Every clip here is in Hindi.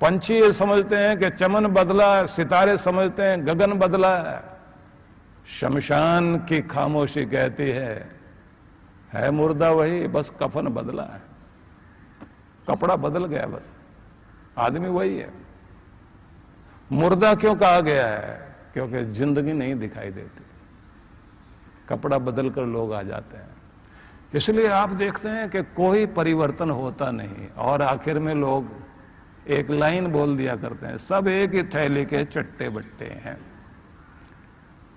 पंछी ये समझते हैं कि चमन बदला, सितारे समझते हैं गगन बदला। शमशान की खामोशी कहती है मुर्दा वही, बस कफन बदला है, कपड़ा बदल गया, बस आदमी वही है। मुर्दा क्यों कहा गया है? क्योंकि जिंदगी नहीं दिखाई देती, कपड़ा बदलकर लोग आ जाते हैं। इसलिए आप देखते हैं कि कोई परिवर्तन होता नहीं और आखिर में लोग एक लाइन बोल दिया करते हैं, सब एक ही थैली के चट्टे बट्टे हैं,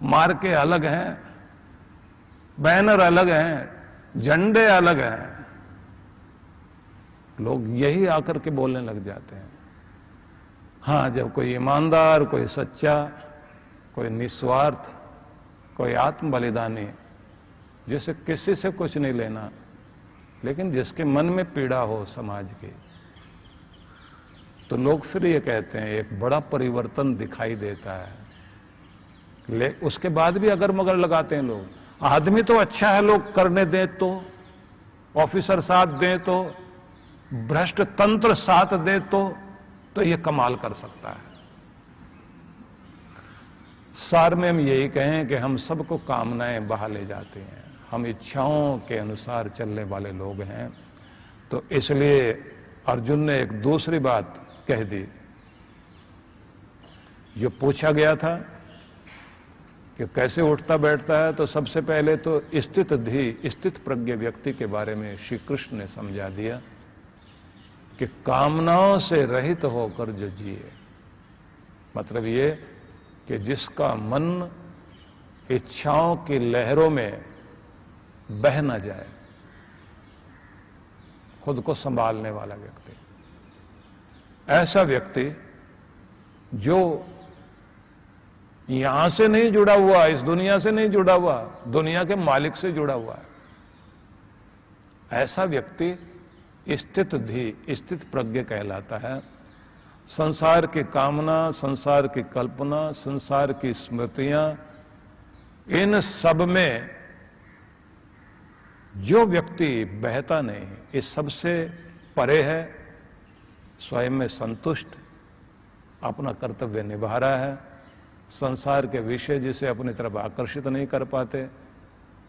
मार्के अलग हैं, बैनर अलग हैं, झंडे अलग हैं। लोग यही आकर के बोलने लग जाते हैं। हां, जब कोई ईमानदार, कोई सच्चा, कोई निस्वार्थ, कोई आत्म बलिदानी, जिसे किसी से कुछ नहीं लेना, लेकिन जिसके मन में पीड़ा हो समाज की, तो लोग फिर ये कहते हैं एक बड़ा परिवर्तन दिखाई देता है। उसके बाद भी अगर मगर लगाते हैं लोग, आदमी तो अच्छा है, लोग करने दें तो, ऑफिसर साथ दें तो, भ्रष्ट तंत्र साथ दे तो ये कमाल कर सकता है। सार में हम यही कहें कि हम सबको कामनाएं बहा ले जाते हैं, हम इच्छाओं के अनुसार चलने वाले लोग हैं। तो इसलिए अर्जुन ने एक दूसरी बात कह दी। जो पूछा गया था कि कैसे उठता बैठता है, तो सबसे पहले तो स्थित प्रज्ञ व्यक्ति के बारे में श्री कृष्ण ने समझा दिया कि कामनाओं से रहित होकर जो जिए, मतलब ये कि जिसका मन इच्छाओं की लहरों में बह न जाए, खुद को संभालने वाला व्यक्ति, ऐसा व्यक्ति जो यहां से नहीं जुड़ा हुआ, इस दुनिया से नहीं जुड़ा हुआ, दुनिया के मालिक से जुड़ा हुआ है, ऐसा व्यक्ति स्थित प्रज्ञ कहलाता है। संसार की कामना, संसार की कल्पना, संसार की स्मृतियां, इन सब में जो व्यक्ति बहता नहीं, इस सबसे परे है, स्वयं में संतुष्ट, अपना कर्तव्य निभा रहा है, संसार के विषय जिसे अपनी तरफ आकर्षित नहीं कर पाते,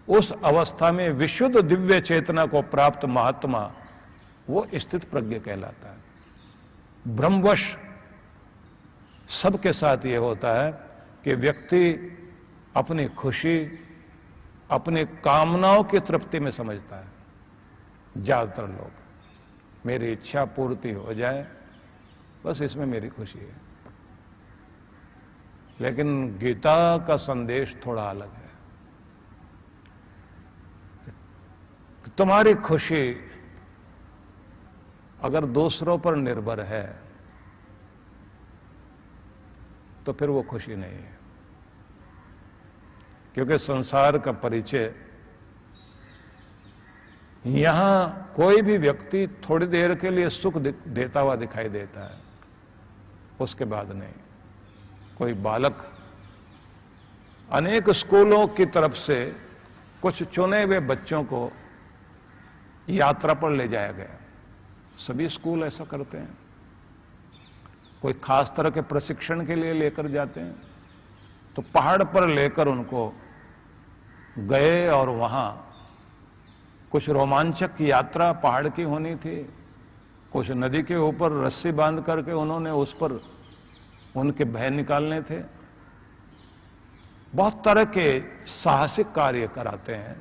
उस अवस्था में विशुद्ध दिव्य चेतना को प्राप्त महात्मा वो स्थित प्रज्ञ कहलाता है। ब्रह्मवश सबके साथ ये होता है कि व्यक्ति अपनी खुशी, अपनी कामनाओं की तृप्ति में समझता है। ज्यादातर लोग, मेरी इच्छा पूर्ति हो जाए, बस इसमें मेरी खुशी है। लेकिन गीता का संदेश थोड़ा अलग है। तुम्हारी खुशी अगर दूसरों पर निर्भर है तो फिर वो खुशी नहीं है, क्योंकि संसार का परिचय, यहां कोई भी व्यक्ति थोड़ी देर के लिए सुख देता हुआ दिखाई देता है, उसके बाद नहीं। कोई बालक, अनेक स्कूलों की तरफ से कुछ चुने हुए बच्चों को यात्रा पर ले जाया गया, सभी स्कूल ऐसा करते हैं। कोई खास तरह के प्रशिक्षण के लिए लेकर जाते हैं, तो पहाड़ पर लेकर उनको गए और वहां कुछ रोमांचक यात्रा पहाड़ की होनी थी, कुछ नदी के ऊपर रस्सी बांध करके उन्होंने उस पर उनके भय निकालने थे। बहुत तरह के साहसिक कार्य कराते हैं।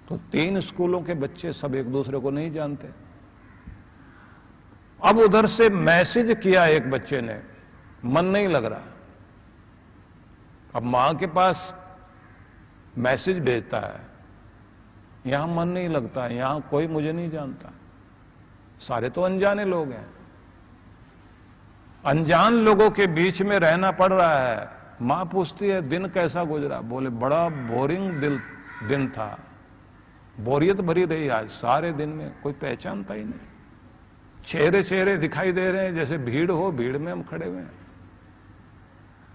तो 3 स्कूलों के बच्चे सब एक दूसरे को नहीं जानते। अब उधर से मैसेज किया एक बच्चे ने, मन नहीं लग रहा। अब मां के पास मैसेज भेजता है, यहां मन नहीं लगता, यहां कोई मुझे नहीं जानता, सारे तो अनजाने लोग हैं। अनजान लोगों के बीच में रहना पड़ रहा है। मां पूछती है दिन कैसा गुजरा? बोले बड़ा बोरिंग दिन था, बोरियत भरी रही आज, सारे दिन में कोई पहचानता ही नहीं, चेहरे दिखाई दे रहे हैं जैसे भीड़ हो, भीड़ में हम खड़े हुए हैं।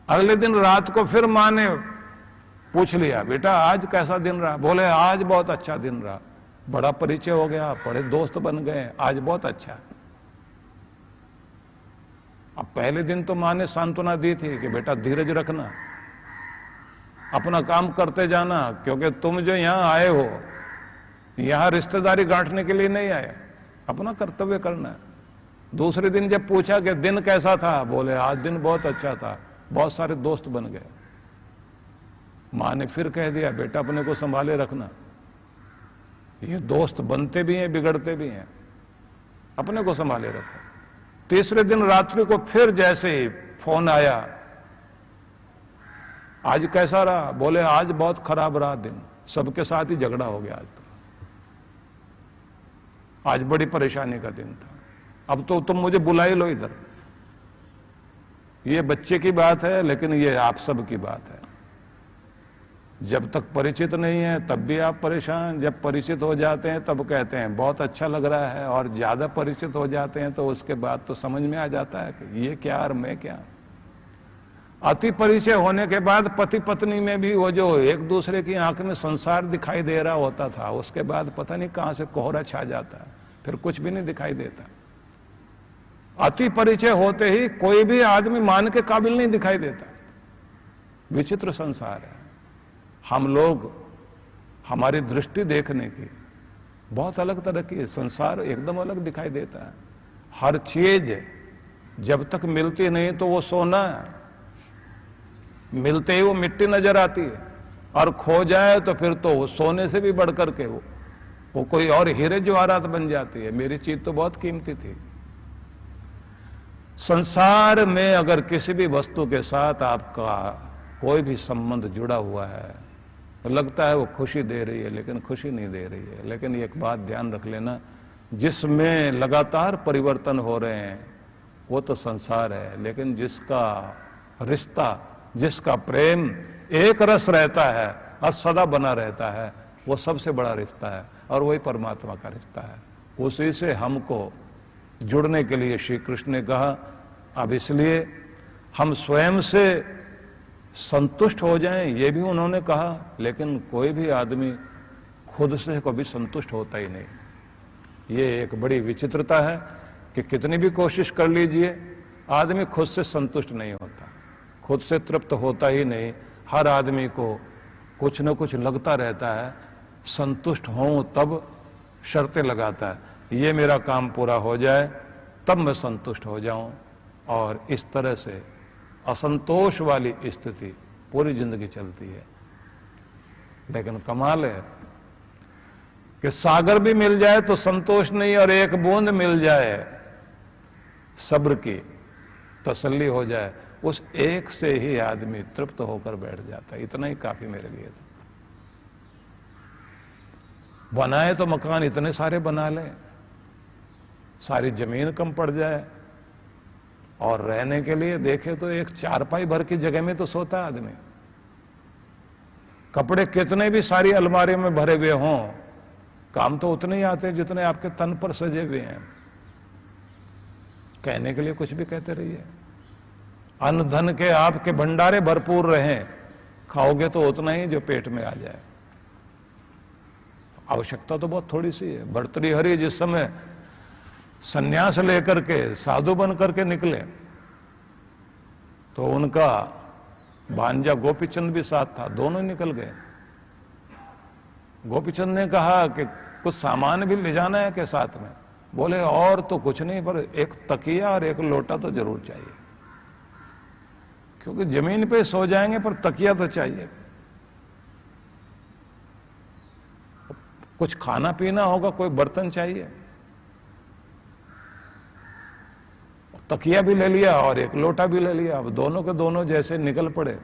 अगले दिन रात को फिर मां ने पूछ लिया, बेटा आज कैसा दिन रहा? बोले आज बहुत अच्छा दिन रहा, बड़ा परिचय हो गया, बड़े दोस्त बन गए, आज बहुत अच्छा। पहले दिन तो मां ने सांत्वना दी थी कि बेटा धीरज रखना, अपना काम करते जाना, क्योंकि तुम जो यहां आए हो, यहां रिश्तेदारी गांठने के लिए नहीं आए, अपना कर्तव्य करना है। दूसरे दिन जब पूछा कि दिन कैसा था, बोले आज दिन बहुत अच्छा था, बहुत सारे दोस्त बन गए। मां ने फिर कह दिया बेटा अपने को संभाले रखना, ये दोस्त बनते भी हैं बिगड़ते भी हैं, अपने को संभाले रखो। तीसरे दिन रात्रि को फिर जैसे ही फोन आया, आज कैसा रहा, बोले आज बहुत खराब रहा दिन, सबके साथ ही झगड़ा हो गया आज बड़ी परेशानी का दिन था, अब तो तुम मुझे बुला ही लो इधर। ये बच्चे की बात है, लेकिन ये आप सब की बात है। जब तक परिचित नहीं है तब भी आप परेशान, जब परिचित हो जाते हैं तब कहते हैं बहुत अच्छा लग रहा है, और ज्यादा परिचित हो जाते हैं तो उसके बाद तो समझ में आ जाता है कि ये क्या और मैं क्या। अति परिचय होने के बाद पति पत्नी में भी वो जो एक दूसरे की आंख में संसार दिखाई दे रहा होता था, उसके बाद पता नहीं कहां से कोहरा छा जाता है, फिर कुछ भी नहीं दिखाई देता। अति परिचय होते ही कोई भी आदमी मान के काबिल नहीं दिखाई देता। विचित्र संसार है। हम लोग, हमारी दृष्टि देखने की बहुत अलग तरह की है, संसार एकदम अलग दिखाई देता है। हर चीज जब तक मिलती नहीं तो वो सोना है, मिलते ही वो मिट्टी नजर आती है, और खो जाए तो फिर तो वो सोने से भी बढ़कर के वो कोई और हीरे जवाहरात बन जाती है। मेरी चीज तो बहुत कीमती थी। संसार में अगर किसी भी वस्तु के साथ आपका कोई भी संबंध जुड़ा हुआ है तो लगता है वो खुशी दे रही है, लेकिन खुशी नहीं दे रही है। लेकिन एक बात ध्यान रख लेना, जिसमें लगातार परिवर्तन हो रहे हैं वो तो संसार है, लेकिन जिसका रिश्ता, जिसका प्रेम एक रस रहता है और सदा बना रहता है, वो सबसे बड़ा रिश्ता है, और वही परमात्मा का रिश्ता है। उसी से हमको जुड़ने के लिए श्री कृष्ण ने कहा। अब इसलिए हम स्वयं से संतुष्ट हो जाएं, ये भी उन्होंने कहा, लेकिन कोई भी आदमी खुद से कभी संतुष्ट होता ही नहीं। ये एक बड़ी विचित्रता है कि कितनी भी कोशिश कर लीजिए, आदमी खुद से संतुष्ट नहीं होता, खुद से तृप्त होता ही नहीं। हर आदमी को कुछ न कुछ लगता रहता है, संतुष्ट हों तब शर्तें लगाता है, ये मेरा काम पूरा हो जाए तब मैं संतुष्ट हो जाऊं, और इस तरह से असंतोष वाली स्थिति पूरी जिंदगी चलती है। लेकिन कमाल है कि सागर भी मिल जाए तो संतोष नहीं, और एक बूंद मिल जाए सब्र की, तसल्ली हो जाए, उस एक से ही आदमी तृप्त होकर बैठ जाता है। इतना ही काफी मेरे लिए था। बनाए तो मकान इतने सारे बना ले, सारी जमीन कम पड़ जाए, और रहने के लिए देखे तो एक चारपाई भर की जगह में तो सोता आदमी। कपड़े कितने भी सारी अलमारी में भरे हुए हों, काम तो उतने ही आते हैं जितने आपके तन पर सजे हुए हैं। कहने के लिए कुछ भी कहते रहिए। अन्न धन के आपके भंडारे भरपूर रहें, खाओगे तो उतना ही जो पेट में आ जाए। आवश्यकता तो बहुत थोड़ी सी है। भर्तृहरि जिस समय सन्यास लेकर के साधु बन करके निकले तो उनका भांजा गोपीचंद भी साथ था, दोनों निकल गए। गोपीचंद ने कहा कि कुछ सामान भी ले जाना है के साथ में? बोले और तो कुछ नहीं, पर एक तकिया और एक लोटा तो जरूर चाहिए, क्योंकि जमीन पे सो जाएंगे पर तकिया तो चाहिए। कुछ खाना पीना होगा, कोई बर्तन चाहिए। तकिया भी ले लिया और एक लोटा भी ले लिया। अब दोनों के दोनों जैसे निकल पड़े।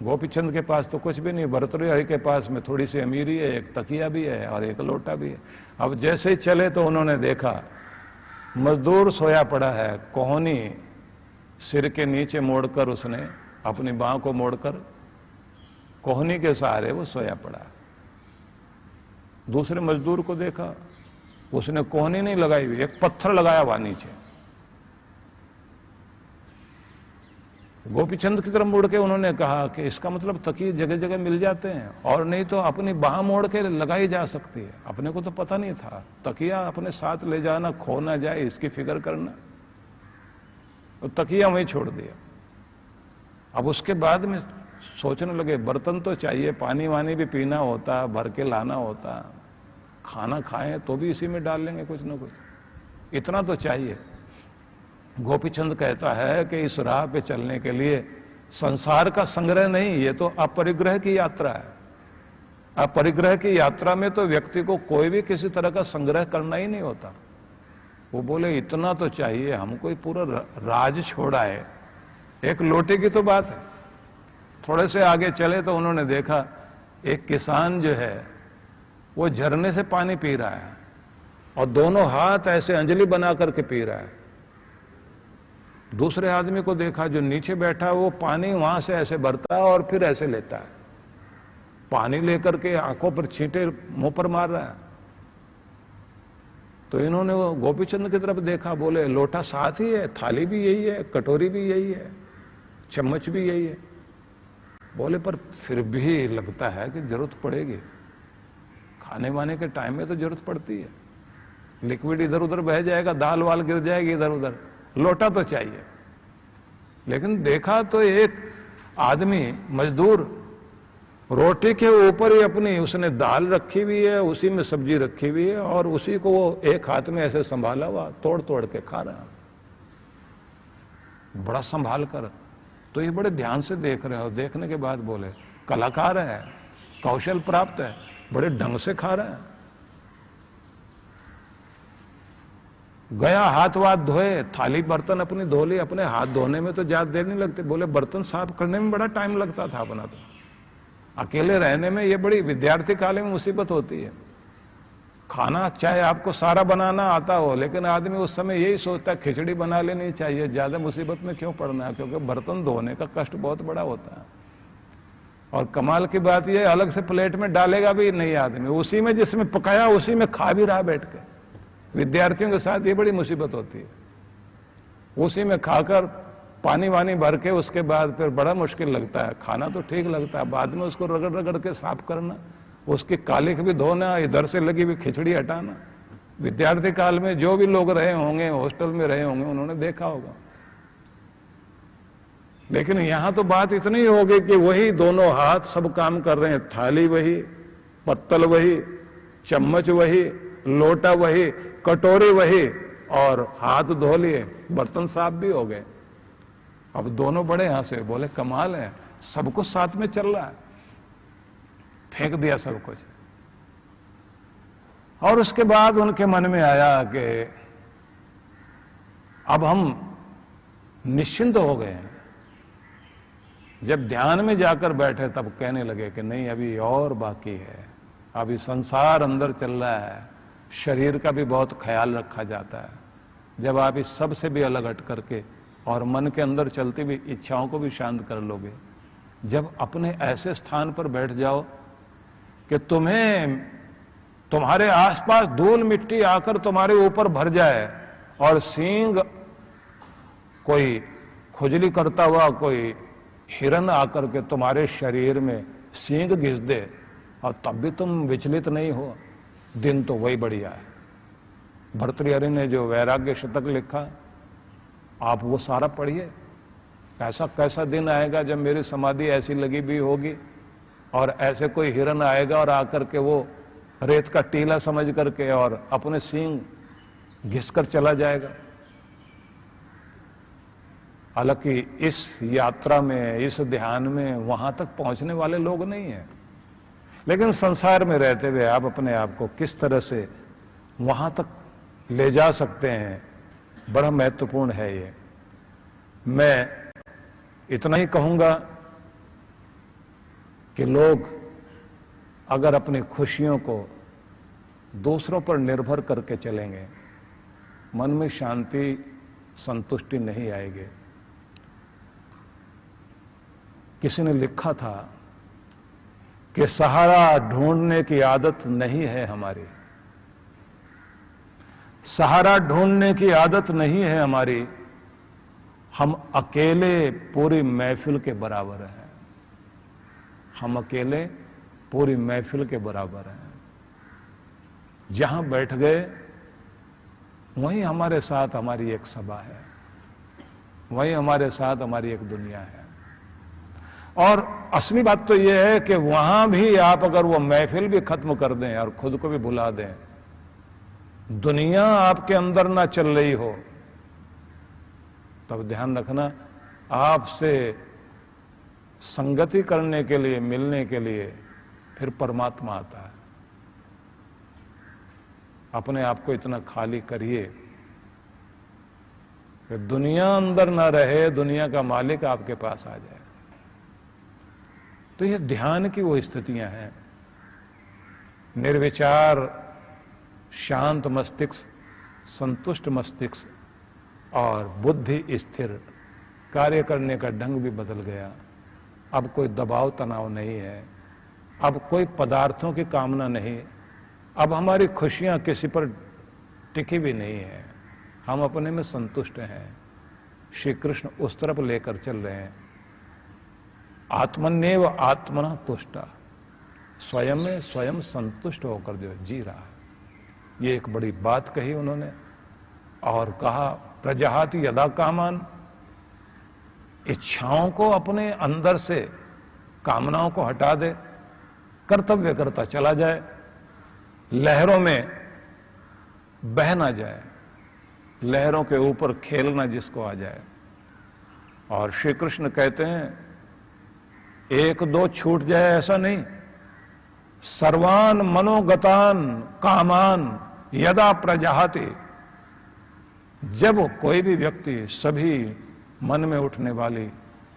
गोपीचंद के पास तो कुछ भी नहीं, भर्तृहरि के पास में थोड़ी सी अमीरी है, एक तकिया भी है और एक लोटा भी है। अब जैसे ही चले तो उन्होंने देखा मजदूर सोया पड़ा है, कोहनी सिर के नीचे मोड़कर, उसने अपनी बांह को मोड़कर कोहनी के सहारे वो सोया पड़ा। दूसरे मजदूर को देखा, उसने कोहनी नहीं लगाई हुई, एक पत्थर लगाया वहां नीचे। गोपीचंद की तरफ मुड़ के उन्होंने कहा कि इसका मतलब तकिए जगह जगह मिल जाते हैं, और नहीं तो अपनी बांह मोड़ के लगाई जा सकती है। अपने को तो पता नहीं था, तकिया अपने साथ ले जाना, खो ना जाए इसकी फिक्र करना। तो तकिया वहीं छोड़ दिया। अब उसके बाद में सोचने लगे बर्तन तो चाहिए, पानी वानी भी पीना होता, भर के लाना होता, खाना खाएं तो भी इसी में डाल लेंगे कुछ ना कुछ, इतना तो चाहिए। गोपीचंद कहता है कि इस राह पे चलने के लिए संसार का संग्रह नहीं, ये तो अपरिग्रह की यात्रा है। अपरिग्रह की यात्रा में तो व्यक्ति को कोई भी किसी तरह का संग्रह करना ही नहीं होता। वो बोले इतना तो चाहिए, हमको पूरा राज छोड़ा है। एक लोटे की तो बात है। थोड़े से आगे चले तो उन्होंने देखा एक किसान जो है वो झरने से पानी पी रहा है और दोनों हाथ ऐसे अंजलि बना करके पी रहा है। दूसरे आदमी को देखा जो नीचे बैठा है, वो पानी वहां से ऐसे भरता है और फिर ऐसे लेता है, पानी लेकर के आंखों पर छींटे मुंह पर मार रहा है। तो इन्होंने वो गोपीचंद की तरफ देखा, बोले लोटा साथ ही है, थाली भी यही है, कटोरी भी यही है, चम्मच भी यही है। बोले पर फिर भी लगता है कि जरूरत पड़ेगी, खाने वाने के टाइम में तो जरूरत पड़ती है, लिक्विड इधर उधर बह जाएगा, दाल वाल गिर जाएगी इधर उधर, लोटा तो चाहिए। लेकिन देखा तो एक आदमी मजदूर रोटी के ऊपर ही अपनी उसने दाल रखी हुई है, उसी में सब्जी रखी हुई है और उसी को वो एक हाथ में ऐसे संभाला हुआ तोड़ तोड़ के खा रहा, बड़ा संभाल कर। तो ये बड़े ध्यान से देख रहे हो। देखने के बाद बोले कलाकार है, कौशल प्राप्त है, बड़े ढंग से खा रहा है। गया हाथ वाथ धोए, थाली बर्तन अपनी धो ली। अपने हाथ धोने में तो ज्यादा देर नहीं लगती, बोले बर्तन साफ करने में बड़ा टाइम लगता था अपना। तो अकेले रहने में ये बड़ी विद्यार्थी काल में मुसीबत होती है। खाना चाहे आपको सारा बनाना आता हो, लेकिन आदमी उस समय यही सोचता है खिचड़ी बना लेनी चाहिए, ज्यादा मुसीबत में क्यों पड़ना है, क्योंकि बर्तन धोने का कष्ट बहुत बड़ा होता है। और कमाल की बात यह अलग से प्लेट में डालेगा भी नहीं आदमी, उसी में जिसमें पकाया उसी में खा भी रहा बैठ के। विद्यार्थियों के साथ ये बड़ी मुसीबत होती है, उसी में खाकर पानी वानी भर के उसके बाद फिर बड़ा मुश्किल लगता है। खाना तो ठीक लगता है, बाद में उसको रगड़ रगड़ के साफ करना, उसकी कालिख भी धोना, इधर से लगी हुई खिचड़ी हटाना। विद्यार्थी काल में जो भी लोग रहे होंगे, हॉस्टल में रहे होंगे, उन्होंने देखा होगा। लेकिन यहां तो बात इतनी हो गई कि वही दोनों हाथ सब काम कर रहे हैं, थाली वही, पत्तल वही, चम्मच वही, लोटा वही, कटोरी वही, और हाथ धो लिए, बर्तन साफ भी हो गए। अब दोनों बड़े हंसे, बोले कमाल है, सब कुछ साथ में चल रहा है। फेंक दिया सब कुछ। और उसके बाद उनके मन में आया कि अब हम निश्चिंत हो गए हैं। जब ध्यान में जाकर बैठे तब कहने लगे कि नहीं, अभी और बाकी है, अभी संसार अंदर चल रहा है, शरीर का भी बहुत ख्याल रखा जाता है। जब आप इस सब से भी अलग हट करके और मन के अंदर चलती हुई इच्छाओं को भी शांत कर लोगे, जब अपने ऐसे स्थान पर बैठ जाओ कि तुम्हारे आसपास धूल मिट्टी आकर तुम्हारे ऊपर भर जाए और सींग कोई खुजली करता हुआ कोई हिरन आकर के तुम्हारे शरीर में सींग घिस दे और तब भी तुम विचलित नहीं हो, दिन तो वही बढ़िया है। भर्तृहरि ने जो वैराग्य शतक लिखा, आप वो सारा पढ़िए। ऐसा कैसा दिन आएगा जब मेरी समाधि ऐसी लगी भी होगी और ऐसे कोई हिरन आएगा और आकर के वो रेत का टीला समझ करके और अपने सींग घिस कर चला जाएगा। हालांकि इस यात्रा में, इस ध्यान में वहां तक पहुंचने वाले लोग नहीं हैं, लेकिन संसार में रहते हुए आप अपने आप को किस तरह से वहां तक ले जा सकते हैं, बड़ा महत्वपूर्ण है ये। मैं इतना ही कहूंगा कि लोग अगर अपनी खुशियों को दूसरों पर निर्भर करके चलेंगे, मन में शांति संतुष्टि नहीं आएगी। किसी ने लिखा था कि सहारा ढूंढने की आदत नहीं है हमारी, सहारा ढूंढने की आदत नहीं है हमारी, हम अकेले पूरी महफिल के बराबर हैं। हम अकेले पूरी महफिल के बराबर हैं। जहां बैठ गए वहीं हमारे साथ हमारी एक सभा है। वही हमारे साथ हमारी एक दुनिया है। और असली बात तो यह है कि वहां भी आप अगर वो महफिल भी खत्म कर दें और खुद को भी भुला दें, दुनिया आपके अंदर ना चल रही हो, तब ध्यान रखना आपसे संगति करने के लिए, मिलने के लिए फिर परमात्मा आता है। अपने आप को इतना खाली करिए कि दुनिया अंदर ना रहे, दुनिया का मालिक आपके पास आ जाए। तो ये ध्यान की वो स्थितियां हैं। निर्विचार, शांत मस्तिष्क, संतुष्ट मस्तिष्क और बुद्धि स्थिर, कार्य करने का ढंग भी बदल गया। अब कोई दबाव तनाव नहीं है, अब कोई पदार्थों की कामना नहीं, अब हमारी खुशियां किसी पर टिकी भी नहीं है, हम अपने में संतुष्ट हैं। श्री कृष्ण उस तरफ लेकर चल रहे हैं। आत्मन्येव आत्मना तुष्टा, स्वयं में स्वयं संतुष्ट होकर जो जी रहा है, ये एक बड़ी बात कही उन्होंने। और कहा प्रजहाति यदा कामान, इच्छाओं को अपने अंदर से, कामनाओं को हटा दे, कर्तव्य करता चला जाए, लहरों में बह ना जाए, लहरों के ऊपर खेलना जिसको आ जाए। और श्री कृष्ण कहते हैं एक दो छूट जाए ऐसा नहीं, सर्वान मनोगतान कामान यदा प्रजहाति, जब कोई भी व्यक्ति सभी मन में उठने वाली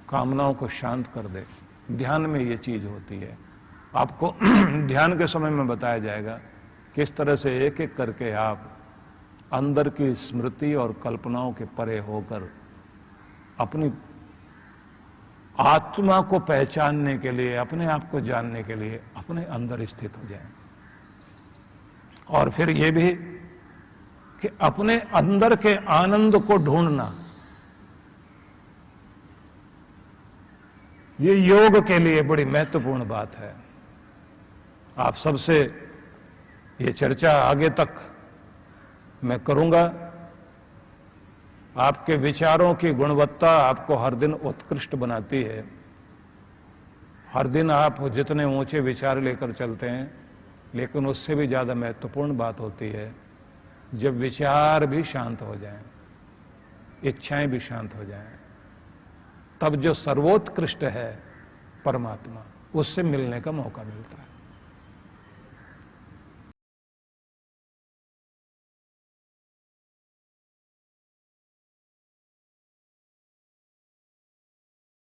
कामनाओं को शांत कर दे। ध्यान में ये चीज होती है। आपको ध्यान के समय में बताया जाएगा किस तरह से एक एक करके आप अंदर की स्मृति और कल्पनाओं के परे होकर अपनी आत्मा को पहचानने के लिए, अपने आप को जानने के लिए अपने अंदर स्थित हो जाएं। और फिर ये भी कि अपने अंदर के आनंद को ढूंढना, ये योग के लिए बड़ी महत्वपूर्ण बात है। आप सबसे ये चर्चा आगे तक मैं करूंगा। आपके विचारों की गुणवत्ता आपको हर दिन उत्कृष्ट बनाती है। हर दिन आप जितने ऊंचे विचार लेकर चलते हैं, लेकिन उससे भी ज्यादा महत्वपूर्ण बात होती है जब विचार भी शांत हो जाएं, इच्छाएं भी शांत हो जाएं, तब जो सर्वोत्कृष्ट है परमात्मा, उससे मिलने का मौका मिलता है।